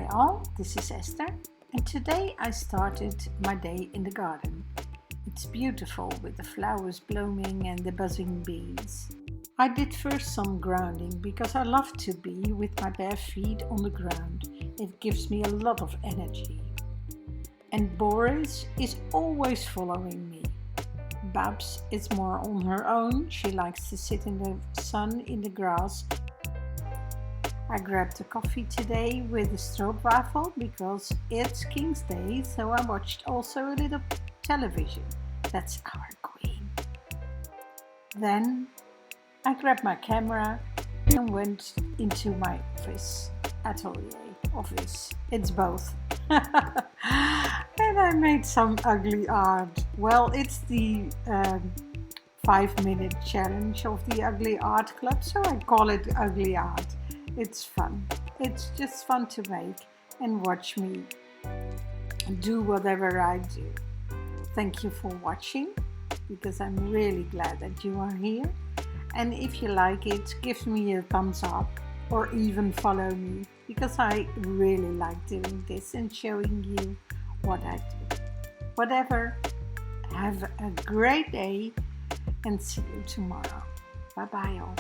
Hi all, this is Esther, and today I started my day in the garden. It's beautiful with the flowers blooming and the buzzing bees. I did first some grounding because I love to be with my bare feet on the ground. It gives me a lot of energy. And Boris is always following me. Babs is more on her own. She likes to sit in the sun in the grass. I grabbed a coffee today with a stroopwafel because it's King's Day, so I watched also a little television. That's our queen. Then I grabbed my camera and went into my office. It's both. And I made some ugly art. Well, it's the 5-minute challenge of the Ugly Art Club, so I call it ugly art. It's fun. It's just fun to make and watch me do whatever I do. Thank you for watching because I'm really glad that you are here. And if you like it, give me a thumbs up or even follow me because I really like doing this and showing you what I do. Whatever, have a great day and see you tomorrow. Bye bye all.